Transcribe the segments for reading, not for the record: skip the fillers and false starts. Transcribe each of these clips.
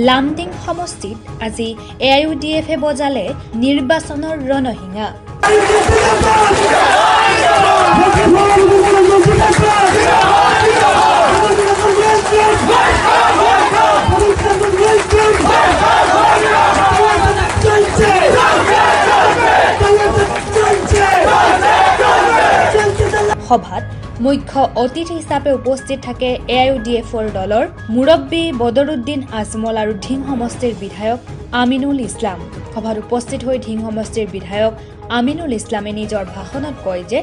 লামডিং সমষ্টিত আজি AIUDFে বজালে নিৰ্বাচনৰ ৰণহিঙা। সভাত মুখ্য অতিথি হিচাপে উপস্থিত থাকে AIUDFৰ দলৰ মুৰব্বী বদৰুদ্দিন আজমল আৰু ঢিং সমষ্টিৰ বিধায়ক আমিনুল ইছলাম। সভাত উপস্থিত হৈ ঢিং সমষ্টিৰ বিধায়ক আমিনুল ইছলামে নিজৰ ভাষণত কয় যে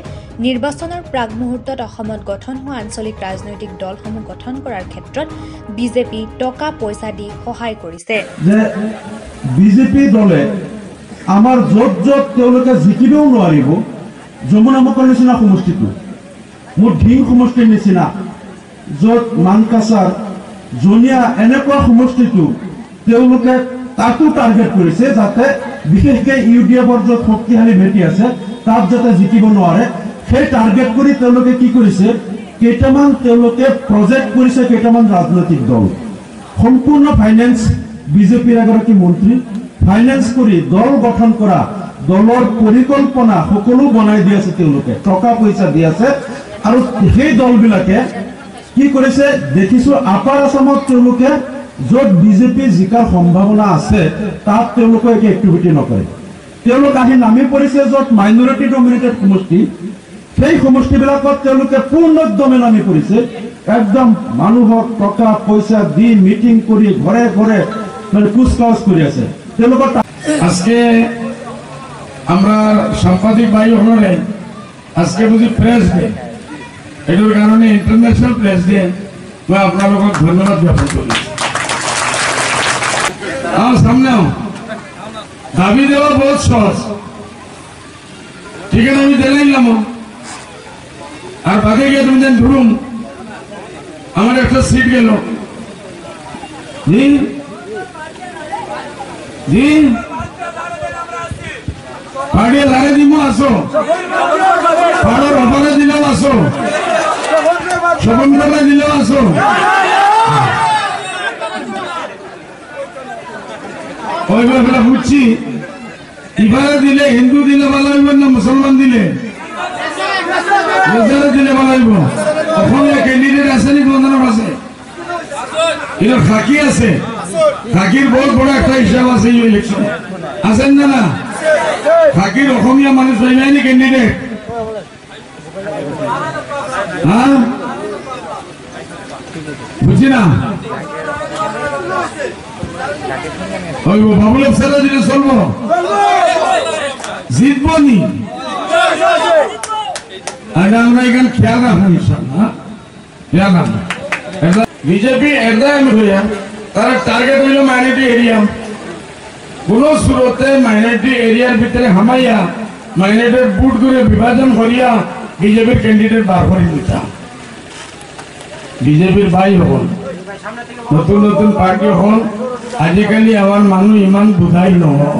নিৰ্বাচনৰ প্ৰাক মুহূৰ্তত অসমত গঠন হোৱা আঞ্চলিক ৰাজনৈতিক দলসমূহ গঠন কৰাৰ ক্ষেত্ৰত বিজেপি টকা পইচা দি সহায় কৰিছে। যে বিজেপি দলে আমাৰ য'ত য'ত তেওঁলোকে জিকিবও নোৱাৰিব, যমুনামুখৰ নিচিনা সমষ্টিটো, মোৰ ঢিং সমষ্টিৰ নিচিনা য'ত মানকাছাৰ জনিয়া এনেকুৱা সমষ্টিটো তেওঁলোকে তাতো টাৰ্গেট কৰিছে যাতে বিশেষকৈ UDFৰ য'ত শক্তিশালী ভেটি আছে তাত যাতে জিকিব নোৱাৰে, সেই টাৰ্গেট কৰি তেওঁলোকে কি কৰিছে, কেইটামান তেওঁলোকে প্ৰজেক্ট কৰিছে, কেইটামান ৰাজনৈতিক দল সম্পূৰ্ণ ফাইনেন্স বিজেপিৰ এগৰাকী মন্ত্ৰী ফাইনেন্স কৰি দল গঠন কৰা, দলৰ পৰিকল্পনা সকলো বনাই দি আছে, তেওঁলোকে টকা পইচা দি আছে। আৰু সেই দলবিলাকে কি কৰিছে দেখিছো, আপাৰ আসামত তেওঁলোকে য'ত বিজেপি জিকাৰ সম্ভাৱনা আছে তাত তেওঁলোকে একো এক্টিভিটি নকৰে। তেওঁলোক আহি নামি পৰিছে য'ত মাইনৰিটি ডমিনেটেড সমষ্টি, সেই সমষ্টিবিলাকত তেওঁলোকে পূৰ্ণোদ্যমে নামি পৰিছে, একদম মানুহক টকা পইচা দি মিটিং কৰি ঘৰে ঘৰে মানে কুচকাউচ কৰি আছে তেওঁলোকৰ। আজকে আমরা সাংবাদিক ভাই হলে আজকে বুঝি প্রেস ডে, এটার কারণে ইন্টারন্যাশনাল প্রেস ডে মই আপনাদের ধন্যবাদ জ্ঞাপন করি। আমার সামনেও দাবি দেওয়া বহুত সহজ, ঠিক আছে আমি দিলাম, আর বাকি গিয়ে তুমি যেন ধরুন আমার একটা সিট গেল, জি জি পাড়িয়ে লারে দিব আসো, পাড়ার অপারে দিলেও আসো, শবনকারে দিলেও আসো। ওইভাবে বুঝছি এবারে দিলে হিন্দু দিলে ভালো হইব না মুসলমান দিলে দিলে ভালো হইব। অসমীয়া ক্যান্ডিডেট আছে নি বন্ধন আছে, এটা খাকি আছে, খাকির বহুত বড় একটা হিসাব আছে এই ইলেকশন, আছেন না না? খাকির অসমীয়া মানুষ পাইলাই নি ক্যান্ডিডেট? হ্যাঁ বুঝছি না, বাবুল ছেলে দিলে চলবো, জিতবো নি? আমরা এখানে খেয়াল রাখুন, খেয়াল রাখুন। বিজেপি একদম তার টার্গেট হইল মাইনরিটি এরিয়া, কোন সুরতে মাইনরিটি এরিয়ার ভিতরে হামাইয়া মাইনরিটির বুট করে বিভাজন করিয়া বিজেপির ক্যান্ডিডেট বার করে দিতা। বিজেপির ভাই হল, নতুন নতুন পার্টি হল, আজিকালি আমার মানুষ ইমান বুঝাই নহয়।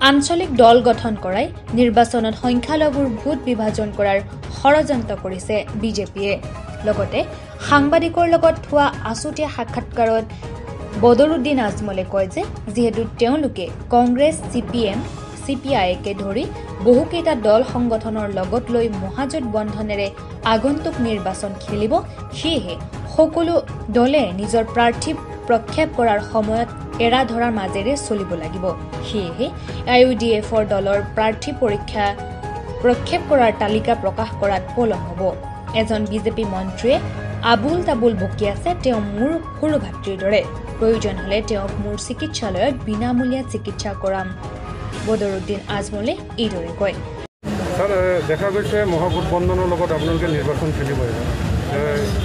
আঞ্চলিক দল গঠন কৰাই নিৰ্বাচনত সংখ্যালঘুৰ ভোট বিভাজন কৰাৰ ষড়যন্ত্ৰ কৰিছে বিজেপিয়ে। লগতে সাংবাদিকৰ লগত হোৱা আছুতীয়া সাক্ষাৎকাৰত বদৰুদ্দিন আজমলে কয় যে যিহেতু তেওঁলোকে কংগ্ৰেছ, CPM, CPI-কে ধৰি বহুকেইটা দল সংগঠনৰ লগত লৈ মহাজোঁট বন্ধনেৰে আগন্তুক নিৰ্বাচন খেলিব, সেয়েহে সকলো দলে নিজৰ প্ৰাৰ্থী প্ৰক্ষেপ কৰাৰ সময়ত এৰা ধৰাৰ মাজেৰে চলিব লাগিব। সেয়েহে AIUDFৰ দলৰ প্ৰাৰ্থী প্ৰক্ষেপ কৰাৰ তালিকা প্ৰকাশ কৰাত পলম হ'ব। এজন বিজেপি মন্ত্ৰীয়ে আবুল তাবুল বকি আছে, তেওঁ মোৰ সৰু ভাতৃৰ দৰে, প্ৰয়োজন হলে তেওঁক মোৰ চিকিৎসালয়ত বিনামূলীয়া চিকিৎসা কৰাম, বদৰুদ্দিন আজমলে এইদৰে কয়। স্যাৰ দেখা গৈছে মহাগঠবন্ধনৰ লগত আপোনালোকে নিৰ্বাচন খেলিব,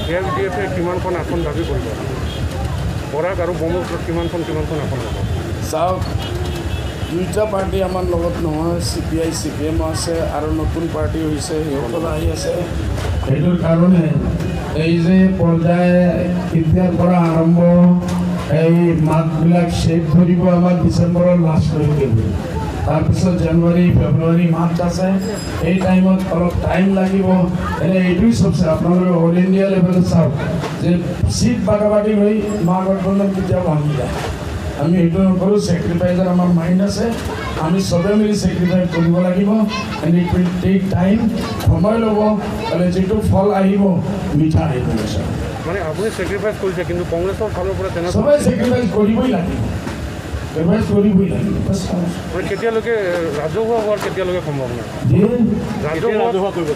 AIUDFে কিমানখন আসন দাবী কৰিব, বৰাক আৰু ব্ৰহ্মপুত্ৰত কিমানখন আসন হ'ব? চাওক, দুইটা পাৰ্টি আমাৰ লগত নহয়, CPI, CPM আছে আৰু নতুন পাৰ্টি হৈছে, সিহঁত আহি আছে। সেইটোৰ কাৰণে এই যে পৰ্যায় এতিয়াৰ পৰা আৰম্ভ এই মাহবিলাক শেষ ধৰিব আমাৰ ডিচেম্বৰৰ লাষ্টলৈকে। তাৰপিছত জানুৱাৰী ফেব্ৰুৱাৰী মাৰ্চ আছে এই টাইমত অলপ টাইম লাগিব এনে এইটোৱেই চবচে আপোনালোকে অল ইণ্ডিয়া লেভেলত চাওক যে চিট বাগাবাগি হৈ মহাগঠবন্ধন কেতিয়াও ভাঙি যায় আমি এইটো নকৰোঁ ছেক্ৰিফাইচৰ আমাৰ মাইণ্ড আছে আমি চবে মিলি ছেক্ৰিফাইচ কৰিব লাগিব and it will take time সময় ল'ব মানে যিটো ফল আহিব মিঠা আহিব নিশ্চয় মানে আপুনি ছেক্ৰিফাইচ কৰিছে কিন্তু কংগ্ৰেছৰ ফালৰ পৰা তেনেকুৱা চবে ছেক্ৰিফাইচ কৰিবই লাগিব ছেক্ৰিফাইচ কৰিবই লাগিব মানে কেতিয়ালৈকে ৰাজহুৱা হোৱাৰ কেতিয়ালৈকে সম্ভৱ নাই ৰাজহুৱা কৰিব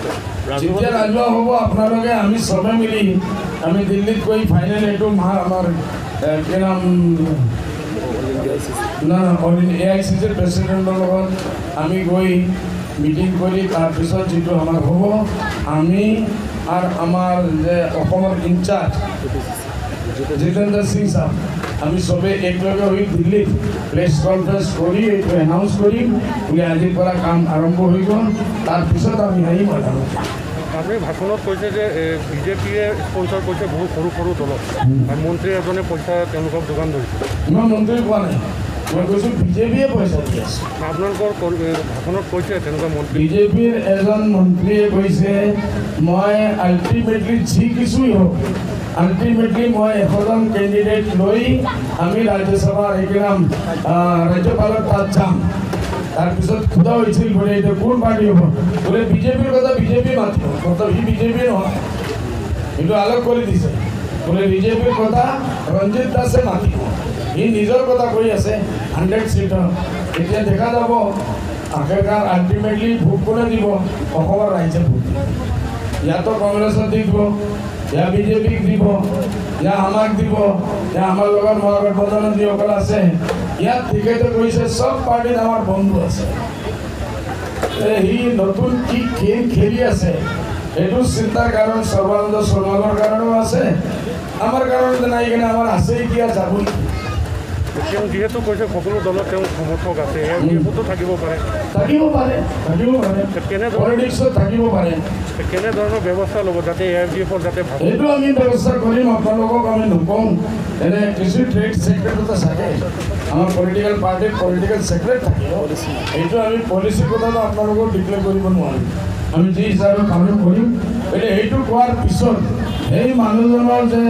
যেতিয়া ৰাজহুৱা হ'ব আপোনালোকে আমি চবে মিলি আমি দিল্লীত গৈ ফাইনেল এইটো আমাৰ কি নাম না AICCৰ প্ৰেচিডেণ্টৰ লগত আমি গৈ মিটিং কৰি তাৰপিছত যিটো আমাৰ হ'ব আমি আৰু আমাৰ যে অসমৰ ইনচাৰ্জ জিতেন্দ্ৰ সিং ছাৰ আমি চবে একেলগে হৈ দিল্লীত প্ৰেছ কনফাৰেন্স কৰি এইটো এনাউন্স কৰিম বুলি আজিৰ পৰা কাম আৰম্ভ হৈ গ'ল তাৰপিছত আমি আহিম আপুনি ভাষণত কৈছে যে বিজেপিয়ে স্পন্সৰ কৰিছে বহুত সৰু সৰু দলক আৰু মন্ত্ৰী এজনে পইচা তেওঁলোকক যোগান ধৰিছে মই মন্ত্ৰী কোৱা নাই মই কৈছোঁ বিজেপিয়ে পইচা দি আছে আপোনালোকৰ ভাষণত কৈছে তেনেকুৱা মন্ত্ৰী বিজেপিৰ এজন মন্ত্ৰীয়ে কৈছে মই আল্টিমেটলি যি কিছুই হওক আল্টিমেটলি মই 100জন কেণ্ডিডেট লৈ আমি ৰাজ্যসভাৰ এইকেইটাম ৰাজ্যপালৰ তাত যাম তাৰপিছত সোধা হৈছিল বোলে এইটো কোন পাৰ্টি হ'ব বোলে বিজেপিৰ কথা বিজেপি মাতিব মতলব সি বিজেপি নহয় এইটো আলোক কৰি দিছে বোলে বিজেপিৰ কথা ৰঞ্জিত দাসে মাতিব সি নিজৰ কথা কৈ আছে 100 চিটৰ এতিয়া দেখা যাব আখেৰকাৰ আল্টিমেটলি ভোট কোনে দিব অসমৰ ৰাইজে ভোট দিব ইয়াতো কংগ্ৰেছত দিব ইয়া বিজেপিক দিব ইয়া আমাক দিব ইয়া আমাৰ লগত মহাগঠবন্ধনত যিসকল আছে ইয়াত টিকেটে কৈছে চব পাৰ্টিত আমাৰ বন্ধু আছে সি নতুন কি খেল খেলি আছে এইটো চিন্তাৰ কাৰণ সৰ্বানন্দ সোণোৱালৰ কাৰণেও আছে আমাৰ কাৰণতে নাই কিনে আমাৰ আছে এতিয়া যাবই তেওঁ যিহেতু কৈছে সকলো দলত তেওঁ সমৰ্থক আছে এইটো থাকিব পাৰে পলিটিক্সত থাকিব পাৰে কেনেধৰণৰ ব্যৱস্থা ল'ব যাতে AIFDFৰ যাতে এইটো আমি ব্যৱস্থা কৰিম আপোনালোকক আমি নকওঁ এনে কিছু ট্ৰেড ছেক্ৰেটাৰী থাকে আমাৰ পলিটিকেল পাৰ্টিৰ পলিটিকেল ছেক্ৰেটাৰী থাকিব এইটো আমি পলিচিৰ কথাটো আপোনালোকক ডিক্লেয়াৰ কৰিব নোৱাৰিম আমি যি হিচাপে কাম কৰিম গতিকে এইটো কোৱাৰ পিছত এই মানুহজনৰ যে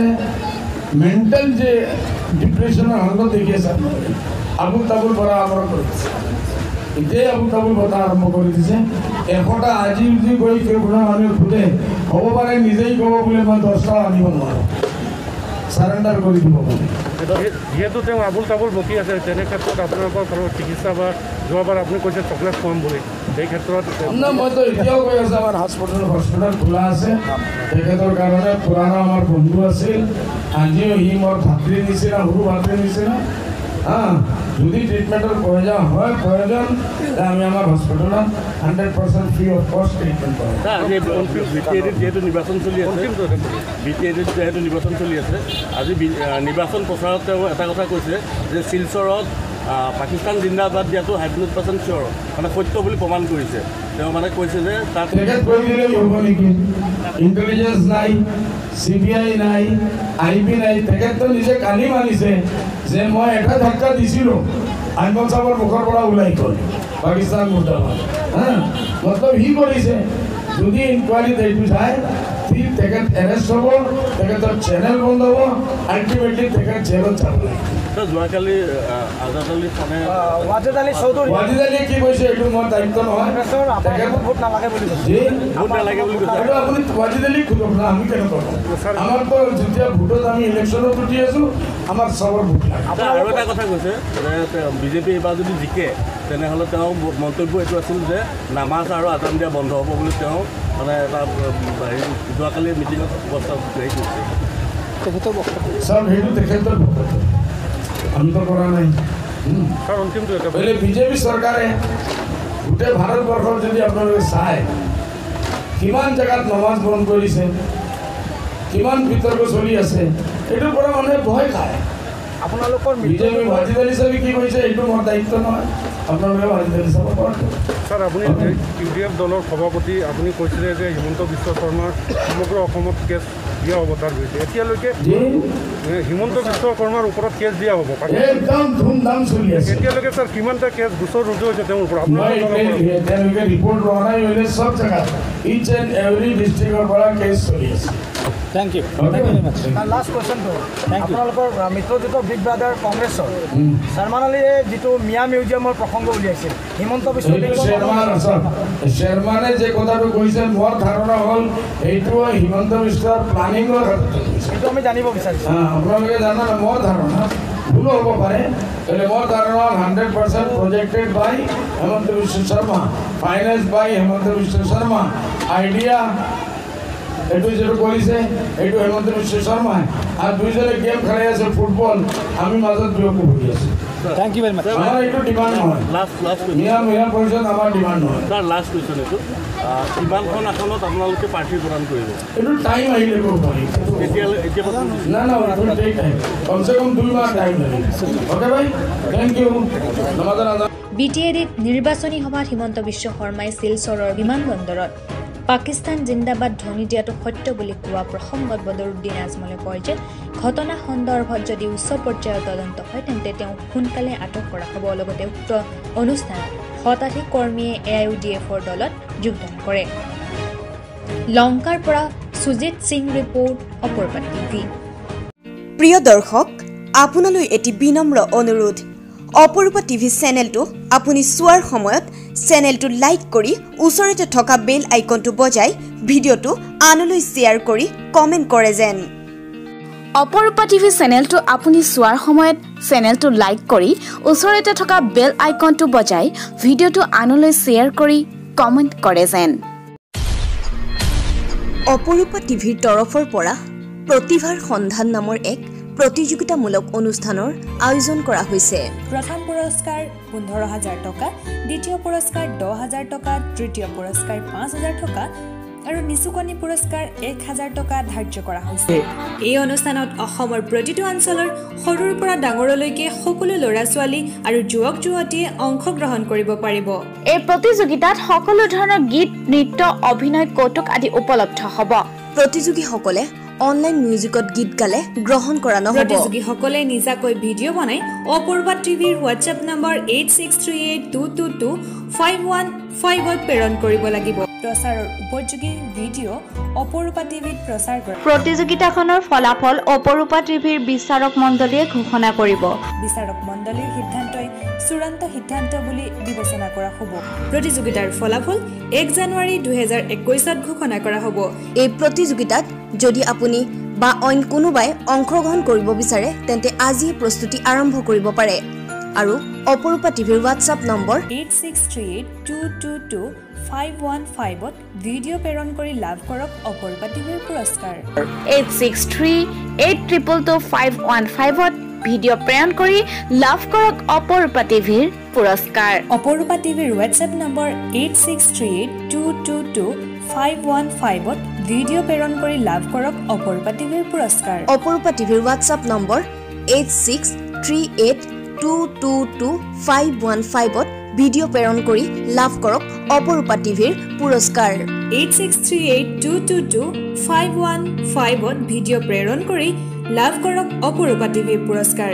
মেণ্টেল যে ডিপ্ৰেশ্যনৰ হালত দেখি আছে আপোনালোকে আবুল তাবুল পৰা আৰম্ভ কৰিছে এতিয়াই আবুল তাবুল বতা আৰম্ভ কৰি দিছে এশটা আজি যদি গৈ কোনো মানুহে সোধে হ'ব পাৰে নিজেই ক'ব বোলে মই 10টা আনিব নোৱাৰোঁ চাৰেণ্ডাৰ কৰি দিব পাৰে যিহেতু তেওঁ আবুল তাবুল বকি আছে তেনে ক্ষেত্ৰত আপোনালোকৰ ঘৰৰ চিকিৎসা বা যোৱাবাৰ আপুনি কৈছে চকলেট খুৱাম বুলি এই ক্ষেত্ৰত মইতো এতিয়াও কৈ আছোঁ আমাৰ হস্পিটেল খোলা আছে তেখেতৰ কাৰণে পুৰণা আমাৰ বন্ধু আছিল আজিও সি মোৰ ভাতৃৰ নিচিনা সৰু ভাতৃৰ নিচিনা যদি ট্ৰিটমেণ্টৰ প্ৰয়োজন হয় আমি আমাৰ হস্পিটেলত 100% ফ্ৰী অফ কষ্ট ট্ৰিটমেণ্ট কৰোঁ যিহেতু নিৰ্বাচন চলি আছে BTADত যিহেতু নিৰ্বাচন চলি আছে আজি নিৰ্বাচন প্ৰচাৰত তেওঁ এটা কথা কৈছে যে শিলচৰত পাকিস্তান জিন্দাবাদ দিয়াটো 100% চিয়ৰ মানে সত্য বুলি প্ৰমাণ কৰিছে তেওঁ মানে কৈছে যে তাত ইণ্টেলিজেন্স নাই CBI নাই IB নাই তেখেতটো নিজে কালি মানিছে যে মই এটা ধাক্কা দিছিলোঁ আইমল চাবৰ মুখৰ পৰা ওলাই গ'ল পাকিস্তান মুৰ্দাবাদ মতলব সি কৰিছে যদি ইনকুৱাৰীত এইটো যায় তেখেত এৰেষ্ট হ'ব তেখেতৰ চেনেল বন্ধ হ'ব আল্টিমেটলি তেখেত জেলত যাব লাগিব যোৱাকালি আজাদ আলী খানে ৱাজিদ আলীয়ে কি কৈছে এইটো মোৰ দায়িত্ব নহয় ভোট নালাগে বুলি কৈছে আপুনি ৱাজিদ আলীক সোধক না আমি কেনেকুৱা আমাৰতো যেতিয়া ভোটত আমি ইলেকশ্যনত উঠি আছোঁ আমাৰ চবৰ ভোট লাগে আৰু এটা কথা কৈছে যে বিজেপি এইবাৰ যদি জিকে তেনেহ'লে তেওঁ মন্তব্য এইটো আছিল যে নামাজ আৰু আজান দিয়া বন্ধ হ'ব বুলি তেওঁ মানে এটা যোৱাকালি মিটিঙত প্ৰস্তাৱ হেৰি কৰিছে তেখেতৰ ছাৰ সেইটো তেখেতৰ আমিতো কৰা নাই বোলে বিজেপি চৰকাৰে গোটেই ভাৰতবৰ্ষত যদি আপোনালোকে চায় কিমান জেগাত নমাজ বন্ধ কৰিছে কিমান বিতৰ্ক চলি আছে এইটোৰ পৰা মানুহে ভয় খায় আপোনালোকৰ বিজেপি ৱাজিদ আলী চাবি কি কৈছে এইটো মোৰ দায়িত্ব নহয় আপোনালোকে ৱাজিদ আলী চাব পাৰে ছাৰ আপুনি UDF দলৰ সভাপতি আপুনি কৈছিলে যে হিমন্ত বিশ্ব শৰ্মাৰ সমগ্ৰ অসমত কেছ দিয়া হ'ব তাৰ বিৰুদ্ধে এতিয়ালৈকে হিমন্ত বিশ্ব শৰ্মাৰ ওপৰত কেছ দিয়া হ'ব একদম ধুমধাম চলি আছে এতিয়ালৈকে ছাৰ কিমানটা কেছ গোচৰ ৰুজু হৈছে তেওঁৰ ওপৰত তেওঁলোকে ৰিপৰ্ট লোৱা নাই হ'লে চব জেগাত ইচ এণ্ড এভৰি ডিষ্ট্ৰিক্টৰ পৰা কেছ চলি আছে Thank you. লাষ্ট কুৱেশ্যনটো আপোনালোকৰ মিত্ৰজোঁটৰ বিগ ব্ৰাদাৰ কংগ্ৰেছৰ শৰ্মান আলীয়ে যিটো মিয়া মিউজিয়ামৰ প্ৰসংগ উলিয়াইছিল হিমন্ত বিশ্ব শৰ্মানে যে কথাটো কৈছে মোৰ ধাৰণা হ'ল এইটো হিমন্ত বিশ্বৰ প্লানিঙৰ সেইটো আমি জানিব বিচাৰিছোঁ আপোনালোকে জানে মোৰ ধাৰণা ভুলো হ'ব পাৰে মোৰ ধাৰণা 100% প্ৰজেক্টেড বাই হেমন্ত বিশ্ব শৰ্মা ফাইনেন্স বাই হেমন্ত বিশ্ব শৰ্মা আইডিয়া এইটো যেটো কৰিছে এইটো হেমন্ত বিশ্ব শৰ্মাই আৰু দুইজনে গেম খেলাই আছে ফুটবল আমি মাজত বিৰক্ত হৈ আছো Thank you very much. আমাৰ এইটো ডিমাণ্ড নহয় লাষ্ট মিয়া পৰিষদ আমাৰ ডিমাণ্ড নহয় ছাৰ লাষ্ট কুৱেশ্যন এইটো কিমানখন আসনত আপোনালোকে প্ৰাৰ্থী প্ৰদান কৰিব এইটো টাইম আহিলে কৰিব পাৰি এতিয়া না এইটো টেক টাইম কমসে কম 2 মাহ টাইম লাগে ওকে ভাই থ্যাংক ইউ নমস্কাৰ BTADত নিৰ্বাচনী সভাত হিমন্ত বিশ্ব শৰ্মাই শিলচৰৰ বিমানবন্দৰত পাকিস্তান জিন্দাবাদ ধ্বনি দিয়াটো সত্য বুলি কোৱা প্ৰসংগত বদৰুদ্দিন আজমলে কয় যে ঘটনা সন্দৰ্ভত যদি উচ্চ পৰ্যায়ৰ তদন্ত হয় তেন্তে তেওঁ সোনকালে আটক কৰা হ'ব লগতে উক্ত অনুষ্ঠানত শতাধিক কৰ্মীয়ে AIUDFৰ দলত যোগদান কৰে লংকাৰ পৰা সুজিত সিং ৰিপৰ্ট অপৰপা টিভি প্ৰিয় দৰ্শক আপোনালৈ এটি বিনম্ৰ অনুৰোধ অপৰূপা টিভি চেনেলটো আপুনি চোৱাৰ সময়ত চেনেলটো লাইক কৰি ওচৰতে থকা বেল আইকনটো বজাই ভিডিঅ'টো আনলৈ শ্বেয়াৰ কৰি কমেণ্ট কৰে যেন অপৰূপা টিভি চেনেলটো আপুনি চোৱাৰ সময়ত চেনেলটো লাইক কৰি ওচৰতে থকা বেল আইকনটো বজাই ভিডিঅ'টো আনলৈ শ্বেয়াৰ কৰি কমেণ্ট কৰে যেন অপৰূপা টিভিৰ তৰফৰ পৰা প্ৰতিভাৰ সন্ধান নামৰ এক প্ৰতিযোগিতামূলক অনুষ্ঠানৰ আয়োজন কৰা হৈছে প্ৰথম পুৰস্কাৰ 15,000 টকা দ্বিতীয় পুৰস্কাৰ 10,000 টকা তৃতীয় পুৰস্কাৰ 5,000 টকা আৰু নিচুকনি পুৰস্কাৰ 1,000 টকা ধাৰ্য কৰা হৈছে এই অনুষ্ঠানত অসমৰ প্ৰতিটো অঞ্চলৰ সৰুৰ পৰা ডাঙৰলৈকে সকলো ল'ৰা ছোৱালী আৰু যুৱক যুৱতীয়ে অংশগ্ৰহণ কৰিব পাৰিব এই প্ৰতিযোগিতাত সকলো ধৰণৰ গীত নৃত্য অভিনয় কৌতুক আদি উপলব্ধ হ'ব প্ৰতিযোগীসকলে অনলাইন মিউজিকত গীত গালে গ্ৰহণ কৰা নহ'ব প্ৰতিযোগীসকলে নিজাকৈ ভিডিঅ' বনাই অপূৰ্বা টিভিৰ হোৱাটছএপ নম্বৰ 8638222515ত প্ৰেৰণ কৰিব লাগিব প্ৰচাৰৰ উপযোগী ভিডিঅ' অপূৰ্বা টিভিত প্ৰচাৰ কৰা প্ৰতিযোগিতাখনৰ ফলাফল অপৰূপা টিভিৰ বিচাৰক মণ্ডলীয়ে ঘোষণা কৰিব বিচাৰক মণ্ডলীৰ সিদ্ধান্তই চূড়ান্ত সিদ্ধান্ত বুলি বিবেচনা কৰা হ'ব প্ৰতিযোগিতাৰ ফলাফল 1 জানুৱাৰী 2021ত ঘোষণা কৰা হ'ব এই প্ৰতিযোগিতাত যদি আপুনি বা অইন কোনোবাই অংশগ্ৰহণ কৰিব বিচাৰে তেন্তে আজি প্ৰস্তুতি আৰম্ভ কৰিব পাৰে আৰু অপৰূপা টিভিৰ হোৱাটছআপ নম্বৰ 8638222515ত ভিডিঅ' প্ৰেৰণ কৰি লাভ কৰক অপৰূপা টিভিৰ পুৰস্কাৰ 8638222515ত ভিডিঅ' প্ৰেৰণ কৰি লাভ কৰক অপৰূপা টিভিৰ পুৰস্কাৰ অপৰূপা টিভিৰ হোৱাটছএপ নম্বৰ 8638222515ত ভিডিঅ' প্ৰেৰণ কৰি লাভ কৰক অপৰূপা টিভিৰ পুৰস্কাৰ অপৰূপা টিভিৰ হোৱাটছআপ নম্বৰ 8638222515ত ভিডিঅ' প্ৰেৰণ কৰি লাভ কৰক অপৰূপা টিভিৰ পুৰস্কাৰ 8638222515ত ভিডিঅ' প্ৰেৰণ কৰি লাভ কৰক অপৰূপা টিভিৰ পুৰস্কাৰ